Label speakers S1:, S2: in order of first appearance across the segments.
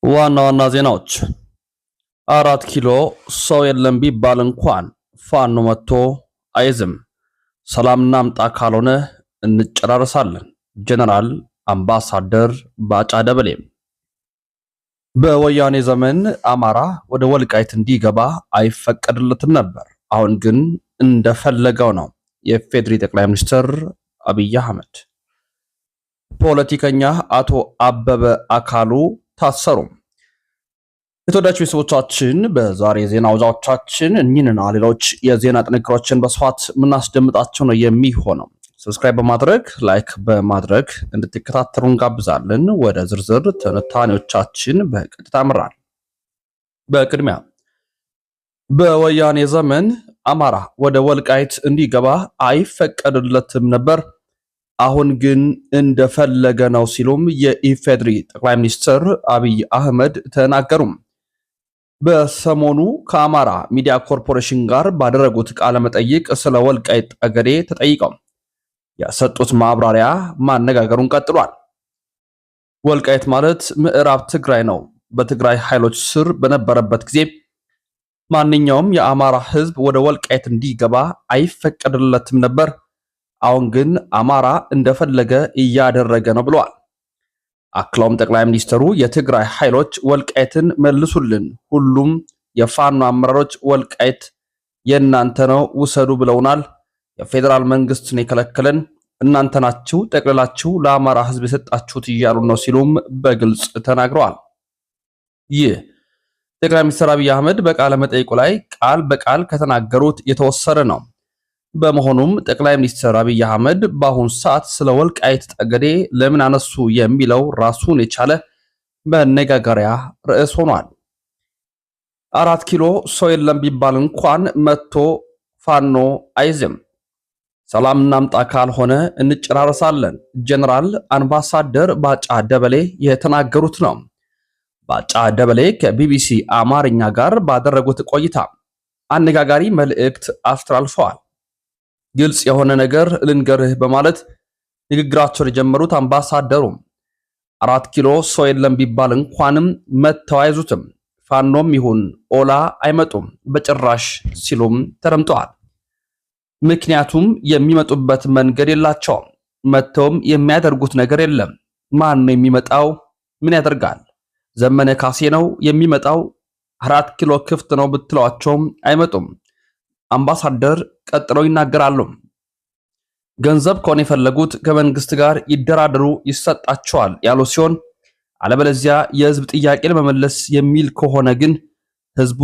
S1: ዋና ዋና ዜናዎች 4 ኪሎ ሰው የለም ቢባል እንኳን ፋኖ መጥቶ አይዝም። ሰላም እናምጣ ካልሆነ እንጨራረሳለን። ጀነራል አምባሳደር ባጫ ደበሌ። በወያኔ ዘመን አማራ ወደ ወልቃይት እንዲገባ አይፈቀድለትም ነበር። አሁን ግን እንደፈለገው ነው። የፌድሪ ጠቅላይ ሚኒስትር አብይ አህመድ። ፖለቲከኛ አቶ አበበ አካሉ ታሰሩ። የተወዳጁ ቤተሰቦቻችን በዛሬ ዜና ወጃዎቻችን እኚህንና ሌሎች የዜና ጥንቅሮችን በስፋት የምናስደምጣቸው ነው የሚሆነው። ሰብስክራይብ በማድረግ ላይክ በማድረግ እንድትከታተሉ እንጋብዛለን። ወደ ዝርዝር ትንታኔዎቻችን በቀጥታ አምራል። በቅድሚያ በወያኔ ዘመን አማራ ወደ ወልቃይት እንዲገባ አይፈቀድለትም ነበር። አሁን ግን እንደፈለገ ነው ሲሉም የኢፌድሪ ጠቅላይ ሚኒስትር አብይ አህመድ ተናገሩ። በሰሞኑ ከአማራ ሚዲያ ኮርፖሬሽን ጋር ባደረጉት ቃለ መጠይቅ ስለ ወልቃይት ጠገዴ ተጠይቀው የሰጡት ማብራሪያ ማነጋገሩን ቀጥሏል። ወልቃይት ማለት ምዕራብ ትግራይ ነው። በትግራይ ኃይሎች ስር በነበረበት ጊዜ ማንኛውም የአማራ ሕዝብ ወደ ወልቃይት እንዲገባ አይፈቀድለትም ነበር። አሁን ግን አማራ እንደፈለገ እያደረገ ነው ብለዋል። አክለውም ጠቅላይ ሚኒስትሩ የትግራይ ኃይሎች ወልቃይትን መልሱልን፣ ሁሉም የፋኖ አመራሮች ወልቃይት የእናንተ ነው ውሰዱ ብለውናል። የፌዴራል መንግስትን የከለከለን እናንተ ናችሁ፣ ጠቅልላችሁ ለአማራ ሕዝብ የሰጣችሁት እያሉ ነው ሲሉም በግልጽ ተናግረዋል። ይህ ጠቅላይ ሚኒስትር አብይ አህመድ በቃለ መጠይቁ ላይ ቃል በቃል ከተናገሩት የተወሰደ ነው። በመሆኑም ጠቅላይ ሚኒስትር አብይ አህመድ በአሁኑ ሰዓት ስለ ወልቃይት ጠገዴ ለምን አነሱ የሚለው ራሱን የቻለ መነጋገሪያ ርዕስ ሆኗል። 4 ኪሎ ሰው የለም ቢባል እንኳን መጥቶ ፋኖ አይዝም። ሰላም እናምጣ ካልሆነ እንጨራረሳለን። ጀነራል አምባሳደር ባጫ ደበሌ የተናገሩት ነው። ባጫ ደበሌ ከቢቢሲ አማርኛ ጋር ባደረጉት ቆይታ አነጋጋሪ መልእክት አስተላልፈዋል። ግልጽ የሆነ ነገር ልንገርህ በማለት ንግግራቸውን የጀመሩት አምባሳደሩ 4 ኪሎ ሰው የለም ቢባል እንኳንም መተው አይዙትም፣ ፋኖም ይሁን ኦላ አይመጡም በጭራሽ ሲሉም ተደምጠዋል። ምክንያቱም የሚመጡበት መንገድ የላቸውም፣ መተውም የሚያደርጉት ነገር የለም። ማን ነው የሚመጣው? ምን ያደርጋል? ዘመነ ካሴ ነው የሚመጣው? 4 ኪሎ ክፍት ነው ብትሏቸውም አይመጡም። አምባሳደር ቀጥለው ይናገራሉ። ገንዘብ ከሆነ የፈለጉት ከመንግስት ጋር ይደራደሩ፣ ይሰጣቸዋል ያሉ ሲሆን አለበለዚያ የህዝብ ጥያቄ ለመመለስ የሚል ከሆነ ግን ህዝቡ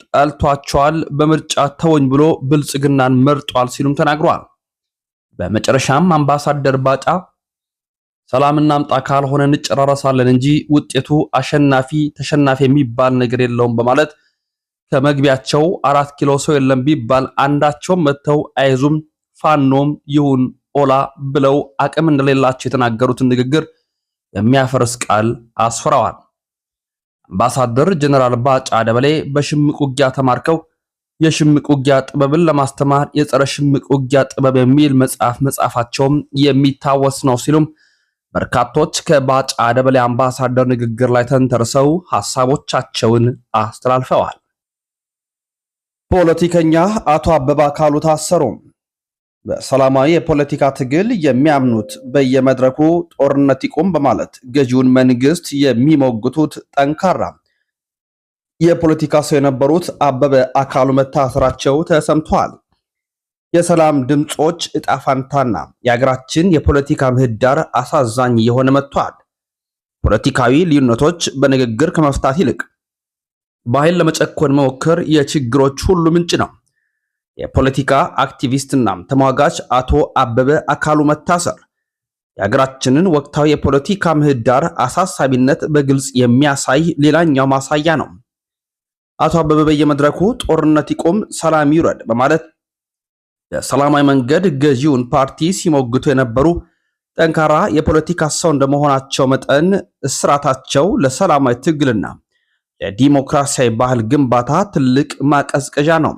S1: ጠልቷቸዋል፣ በምርጫ ተወኝ ብሎ ብልጽግናን መርጧል ሲሉም ተናግረዋል። በመጨረሻም አምባሳደር ባጫ ሰላም እናምጣ ካልሆነ እንጨራረሳለን እንጂ ውጤቱ አሸናፊ ተሸናፊ የሚባል ነገር የለውም በማለት ከመግቢያቸው 4 ኪሎ ሰው የለም ቢባል አንዳቸውም መተው አይዙም፣ ፋኖም ይሁን ኦላ ብለው አቅም እንደሌላቸው የተናገሩትን ንግግር የሚያፈርስ ቃል አስፈራዋል። አምባሳደር ጀነራል ባጫ ደበሌ በሽምቅ ውጊያ ተማርከው የሽምቅ ውጊያ ጥበብን ለማስተማር የጸረ ሽምቅ ውጊያ ጥበብ የሚል መጽሐፍ መጻፋቸውም የሚታወስ ነው ሲሉም በርካቶች ከባጫ ደበሌ አምባሳደር ንግግር ላይ ተንተርሰው ሐሳቦቻቸውን አስተላልፈዋል። ፖለቲከኛ አቶ አበበ አካሉ ታሰሩ። በሰላማዊ የፖለቲካ ትግል የሚያምኑት በየመድረኩ ጦርነት ይቁም በማለት ገዢውን መንግስት የሚሞግቱት ጠንካራ የፖለቲካ ሰው የነበሩት አበበ አካሉ መታሰራቸው ተሰምቷል። የሰላም ድምጾች እጣ ፋንታና የሀገራችን የፖለቲካ ምህዳር አሳዛኝ የሆነ መጥቷል። ፖለቲካዊ ልዩነቶች በንግግር ከመፍታት ይልቅ በኃይል ለመጨኮን መሞከር የችግሮች ሁሉ ምንጭ ነው። የፖለቲካ አክቲቪስትና ተሟጋች አቶ አበበ አካሉ መታሰር የሀገራችንን ወቅታዊ የፖለቲካ ምህዳር አሳሳቢነት በግልጽ የሚያሳይ ሌላኛው ማሳያ ነው። አቶ አበበ በየመድረኩ ጦርነት ይቁም፣ ሰላም ይውረድ በማለት በሰላማዊ መንገድ ገዢውን ፓርቲ ሲሞግቱ የነበሩ ጠንካራ የፖለቲካ ሰው እንደመሆናቸው መጠን እስራታቸው ለሰላማዊ ትግልና የዲሞክራሲያዊ ባህል ግንባታ ትልቅ ማቀዝቀዣ ነው።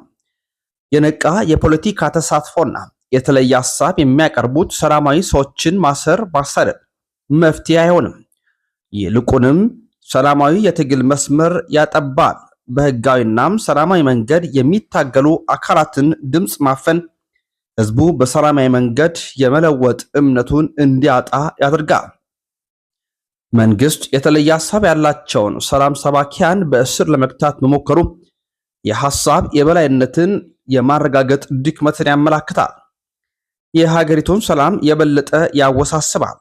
S1: የነቃ የፖለቲካ ተሳትፎና የተለየ ሐሳብ የሚያቀርቡት ሰላማዊ ሰዎችን ማሰር ማሳደድ መፍትሄ አይሆንም። ይልቁንም ሰላማዊ የትግል መስመር ያጠባል። በህጋዊናም ሰላማዊ መንገድ የሚታገሉ አካላትን ድምፅ ማፈን ህዝቡ በሰላማዊ መንገድ የመለወጥ እምነቱን እንዲያጣ ያደርጋል። መንግስት የተለየ ሐሳብ ያላቸውን ሰላም ሰባኪያን በእስር ለመግታት መሞከሩ የሐሳብ የበላይነትን የማረጋገጥ ድክመትን ያመላክታል። የሀገሪቱን ሰላም የበለጠ ያወሳስባል።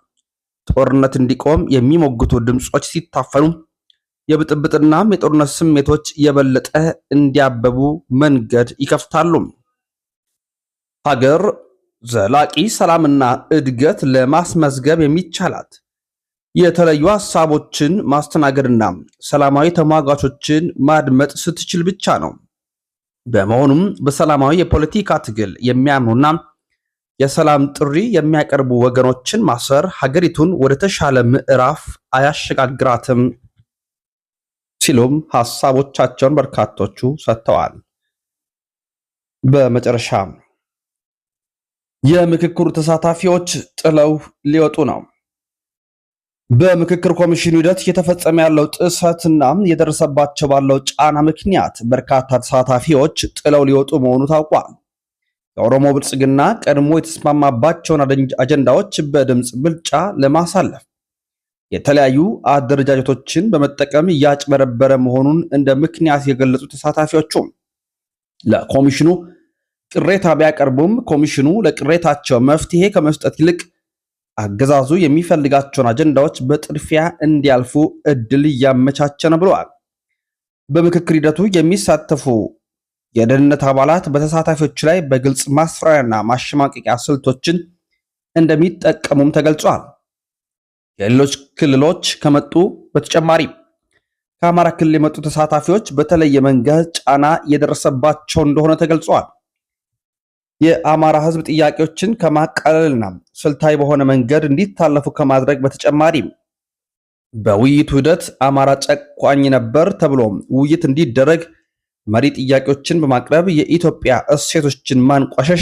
S1: ጦርነት እንዲቆም የሚሞግቱ ድምጾች ሲታፈኑ የብጥብጥናም የጦርነት ስሜቶች የበለጠ እንዲያበቡ መንገድ ይከፍታሉ። ሀገር ዘላቂ ሰላምና እድገት ለማስመዝገብ የሚቻላት የተለዩ ሐሳቦችን ማስተናገድና ሰላማዊ ተሟጋቾችን ማድመጥ ስትችል ብቻ ነው። በመሆኑም በሰላማዊ የፖለቲካ ትግል የሚያምኑና የሰላም ጥሪ የሚያቀርቡ ወገኖችን ማሰር ሀገሪቱን ወደ ተሻለ ምዕራፍ አያሸጋግራትም ሲሉም ሐሳቦቻቸውን በርካቶቹ ሰጥተዋል። በመጨረሻም የምክክሩ ተሳታፊዎች ጥለው ሊወጡ ነው። በምክክር ኮሚሽኑ ሂደት እየተፈጸመ ያለው ጥሰትና የደረሰባቸው ባለው ጫና ምክንያት በርካታ ተሳታፊዎች ጥለው ሊወጡ መሆኑ ታውቋል። የኦሮሞ ብልጽግና ቀድሞ የተስማማባቸውን አጀንዳዎች በድምፅ ብልጫ ለማሳለፍ የተለያዩ አደረጃጀቶችን በመጠቀም እያጭበረበረ መሆኑን እንደ ምክንያት የገለጹ ተሳታፊዎቹ ለኮሚሽኑ ቅሬታ ቢያቀርቡም ኮሚሽኑ ለቅሬታቸው መፍትሄ ከመስጠት ይልቅ አገዛዙ የሚፈልጋቸውን አጀንዳዎች በጥድፊያ እንዲያልፉ እድል እያመቻቸ ነው ብለዋል። በምክክር ሂደቱ የሚሳተፉ የደህንነት አባላት በተሳታፊዎች ላይ በግልጽ ማስፈራሪያና ማሸማቀቂያ ስልቶችን እንደሚጠቀሙም ተገልጿል። የሌሎች ክልሎች ከመጡ በተጨማሪ ከአማራ ክልል የመጡ ተሳታፊዎች በተለየ መንገድ ጫና እየደረሰባቸው እንደሆነ ተገልጿል። የአማራ ሕዝብ ጥያቄዎችን ከማቃለልና ስልታዊ በሆነ መንገድ እንዲታለፉ ከማድረግ በተጨማሪ በውይይቱ ሂደት አማራ ጨቋኝ ነበር ተብሎ ውይይት እንዲደረግ መሪ ጥያቄዎችን በማቅረብ የኢትዮጵያ እሴቶችን ማንቋሸሽ፣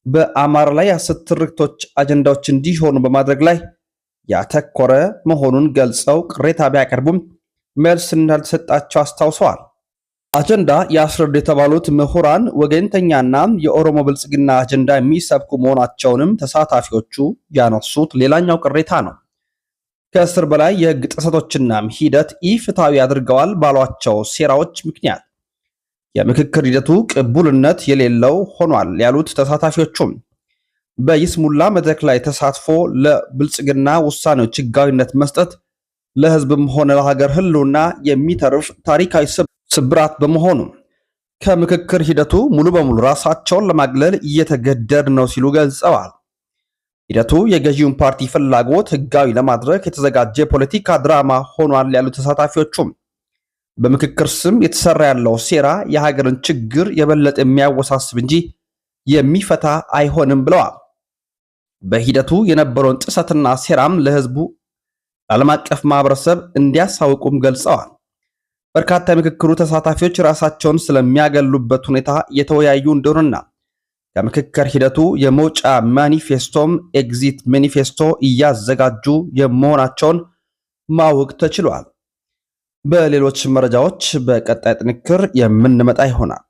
S1: በአማራ ላይ የሐሰት ትርክቶች አጀንዳዎች እንዲሆኑ በማድረግ ላይ ያተኮረ መሆኑን ገልጸው ቅሬታ ቢያቀርቡም መልስ እንዳልተሰጣቸው አስታውሰዋል። አጀንዳ ያስረዱ የተባሉት ምሁራን ወገንተኛና የኦሮሞ ብልጽግና አጀንዳ የሚሰብኩ መሆናቸውንም ተሳታፊዎቹ ያነሱት ሌላኛው ቅሬታ ነው። ከእስር በላይ የህግ ጥሰቶችና ሂደት ኢፍትሐዊ አድርገዋል ባሏቸው ሴራዎች ምክንያት የምክክር ሂደቱ ቅቡልነት የሌለው ሆኗል ያሉት ተሳታፊዎቹም በይስሙላ መድረክ ላይ ተሳትፎ ለብልጽግና ውሳኔዎች ህጋዊነት መስጠት ለህዝብም ሆነ ለሀገር ህልውና የሚተርፍ ታሪካዊ ስብራት በመሆኑ ከምክክር ሂደቱ ሙሉ በሙሉ ራሳቸውን ለማግለል እየተገደድ ነው ሲሉ ገልጸዋል። ሂደቱ የገዢውን ፓርቲ ፍላጎት ህጋዊ ለማድረግ የተዘጋጀ ፖለቲካ ድራማ ሆኗል ያሉ ተሳታፊዎቹም በምክክር ስም የተሰራ ያለው ሴራ የሀገርን ችግር የበለጠ የሚያወሳስብ እንጂ የሚፈታ አይሆንም ብለዋል። በሂደቱ የነበረውን ጥሰትና ሴራም ለህዝቡ ለዓለም አቀፍ ማህበረሰብ እንዲያሳውቁም ገልጸዋል። በርካታ የምክክሩ ተሳታፊዎች ራሳቸውን ስለሚያገሉበት ሁኔታ የተወያዩ እንደሆነና ከምክክር ሂደቱ የመውጫ ማኒፌስቶም ኤግዚት ማኒፌስቶ እያዘጋጁ የመሆናቸውን ማወቅ ተችሏል። በሌሎች መረጃዎች በቀጣይ ጥንክር የምንመጣ ይሆናል።